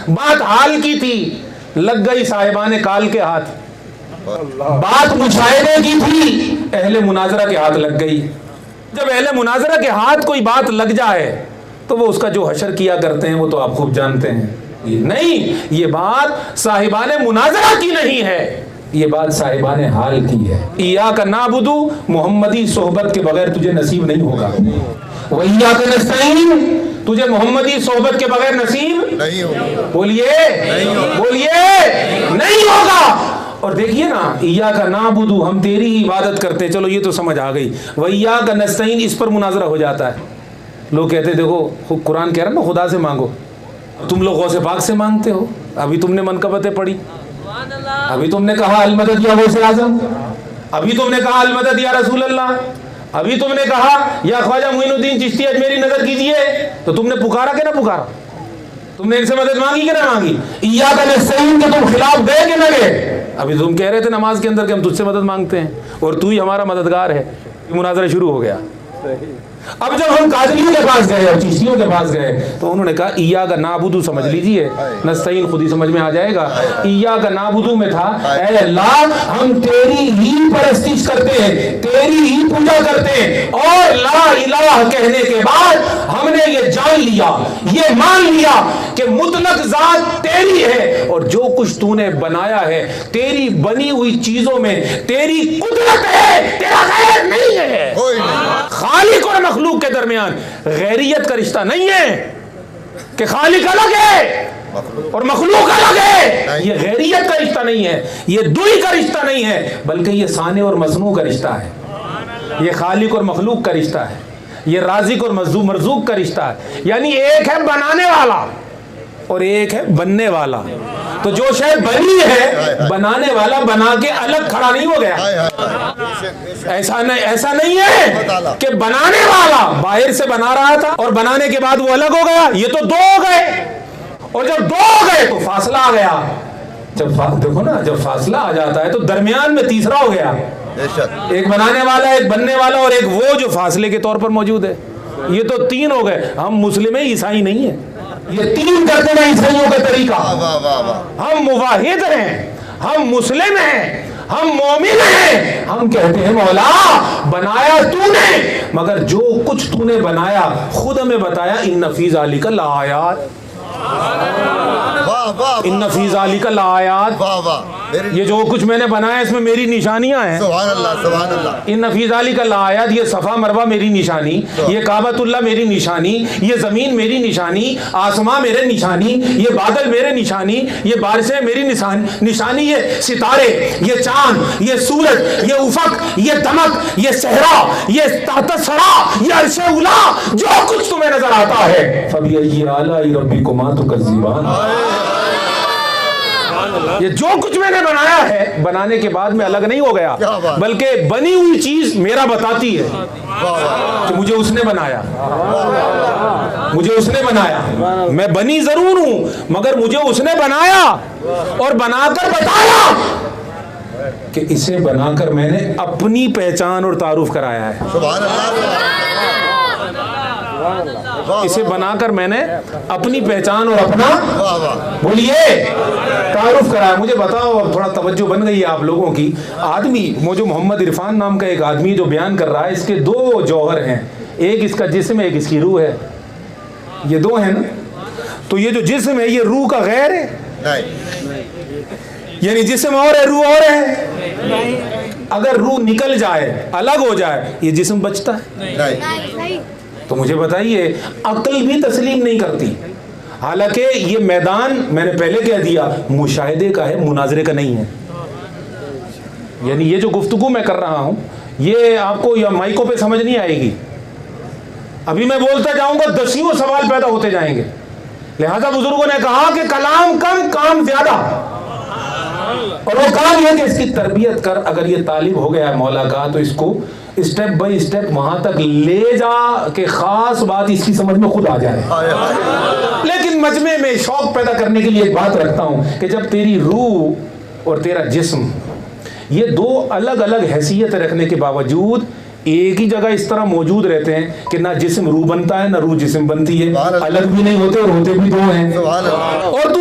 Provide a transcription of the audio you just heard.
بات حال کی تھی، لگ گئی صاحبان کال کے ہاتھ. بات مشاہدے کی تھی، اہل مناظرہ کے ہاتھ لگ گئی. جب اہل مناظرہ کے ہاتھ کوئی بات لگ جائے تو وہ اس کا جو حشر کیا کرتے ہیں وہ تو آپ خوب جانتے ہیں. نہیں، یہ بات صاحبان مناظرہ کی نہیں ہے، یہ بات صاحبان حال کی ہے. ایاک نعبد، محمدی صحبت کے بغیر تجھے نصیب نہیں ہوگا. وایاک نستعین، تجھے محمدی صحبت کے بغیر نصیب نہیں ہوگا. بولیے نہیں ہوگا. اور دیکھیے نا، ایاک نعبد، ہم تیری ہی عبادت کرتے ہیں، چلو یہ تو سمجھ آ گئی. وایاک نستعین، اس پر مناظرہ ہو جاتا ہے. لوگ کہتے دیکھو قرآن کہہ رہا نا خدا سے مانگو، تم لوگ غوث پاک سے مانگتے ہو. ابھی تم نے منقبتیں پڑھی، ابھی تم نے کہا المدد یا غوث اعظم، ابھی تم نے کہا المدد یا رسول اللہ، ابھی تم نے کہا یا خواجہ معین الدین چشتی اجمیری نظر کیجئے. تو تم نے پکارا کہ نہ پکارا؟ تم نے ان سے مدد مانگی کہ نہ مانگی؟ ایاک نستعین کے تم خلاف گئے کہ نہ گئے؟ ابھی تم کہہ رہے تھے نماز کے اندر کہ ہم تجھ سے مدد مانگتے ہیں اور تو ہی ہمارا مددگار ہے. مناظرہ شروع ہو گیا. اب جب ہم قادریوں کے پاس گئے اور چشتیوں کے پاس گئے تو انہوں نے کہا ایاک نعبد سمجھ لیجئے، نستعین خود ہی سمجھ میں آ جائے گا. ایاک نعبد میں تھا اے اللہ ہم تیری ہی پرستش کرتے ہیں، تیری ہی پوجا کرتے ہیں، اور لا الہ کہنے کے بعد ہم نے یہ جان لیا، یہ مان لیا کہ مطلق ذات تیری ہے، اور جو کچھ تو نے بنایا ہے تیری بنی ہوئی چیزوں میں تیری قدرت ہے، تیرا غیر نہیں ہے. خالق اور مخلوق کے درمیان غیریت کا رشتہ نہیں ہے کہ خالق الگ ہے اور مخلوق الگ ہے. یہ غیریت کا رشتہ نہیں ہے، یہ دوئی کا رشتہ نہیں ہے، بلکہ یہ صانع اور مصنوع کا رشتہ ہے. یہ خالق اور مخلوق کا رشتہ ہے، یہ رازق اور مرزوق کا رشتہ ہے. یعنی ایک ہے بنانے والا اور ایک ہے بننے والا. تو جو شے بنی ہے، بنانے والا بنا کے الگ کھڑا نہیں ہو گیا. ایسا نہیں ہے کہ بنانے والا باہر سے بنا رہا تھا اور بنانے کے بعد وہ الگ ہو گیا. یہ تو دو ہو گئے، اور جب دو ہو گئے تو فاصلہ آ گیا. دیکھو نا، جب فاصلہ آ جاتا ہے تو درمیان میں تیسرا ہو گیا. ایک بنانے والا، ایک بننے والا، اور ایک وہ جو فاصلے کے طور پر موجود ہے. یہ تو تین ہو گئے. ہم مسلم ہیں، عیسائی نہیں ہیں. یہ تین کرتے ہیں عیسائیوں کا طریقہ. ہم موحد ہیں، ہم مسلم ہیں، ہم مومن ہیں. ہم کہتے ہیں مولا بنایا تو نے، مگر جو کچھ تو نے بنایا خود ہمیں بتایا ان فی ذالک لآیات، ان فی ذالک لآیات. یہ جو کچھ میں نے بنایا اس میں میری نشانیاں ہیں. سبحان اللہ سبحان اللہ. ان فی ذالک لآیات، یہ صفا مروہ میری نشانی، یہ کعبۃ اللہ میری نشانی، یہ زمین میری نشانی، آسمان میرے نشانی، یہ بادل میرے نشانی، یہ بارشیں میری نشانی، یہ ستارے، یہ چاند، یہ سورج، یہ افق، یہ دمک، یہ صحرا، یہ تحت الثری، یہ عرش اولی، جو کچھ تمہیں نظر آتا ہے. فبأي آلاء ربكما تكذبان. یہ جو کچھ میں نے بنایا ہے، بنانے کے بعد میں الگ نہیں ہو گیا، بلکہ بنی ہوئی چیز میرا بتاتی ہے کہ مجھے اس نے بنایا، مجھے اس نے بنایا. میں بنی ضرور ہوں مگر مجھے اس نے بنایا اور بنا کر بتایا کہ اسے بنا کر میں نے اپنی پہچان اور تعارف کرایا ہے. سبحان اللہ. اسے بنا کر میں نے اپنی پہچان اور اپنا بولیے تعارف کرایا. مجھے بتاؤ، اب تھوڑا توجہ بن گئی ہے آپ لوگوں کی. آدمی جو محمد عرفان نام کا ایک آدمی جو بیان کر رہا ہے، اس کے دو جوہر ہیں، ایک اس کا جسم ہے، ایک اس کی روح ہے. یہ دو ہیں نا. تو یہ جو جسم ہے یہ روح کا غیر ہے، یعنی جسم اور ہے روح اور ہے. اگر روح نکل جائے، الگ ہو جائے، یہ جسم بچتا ہے. تو مجھے بتائیے، عقل بھی تسلیم نہیں کرتی. حالانکہ یہ میدان میں نے پہلے کہہ دیا مشاہدے کا ہے، مناظرے کا نہیں ہے. یعنی یہ جو گفتگو میں کر رہا ہوں یہ آپ کو یا مائکوں پہ سمجھ نہیں آئے گی. ابھی میں بولتا جاؤں گا دسیوں سوال پیدا ہوتے جائیں گے. لہذا بزرگوں نے کہا کہ کلام کم کام زیادہ، اور وہ کام یہ کہ اس کی تربیت کر. اگر یہ طالب ہو گیا ہے مولا کا تو اس کو اسٹیپ بائی اسٹیپ وہاں تک لے جا کہ خاص بات اس کی سمجھ میں خود آ جائے. لیکن مجمع میں شوق پیدا کرنے کے لیے ایک بات رکھتا ہوں کہ جب تیری روح اور تیرا جسم یہ دو الگ الگ حیثیت رکھنے کے باوجود ایک ہی جگہ اس طرح موجود رہتے ہیں کہ نہ جسم روح بنتا ہے نہ روح جسم بنتی ہے، الگ بھی نہیں ہوتے اور ہوتے بھی دو ہیں. اور تو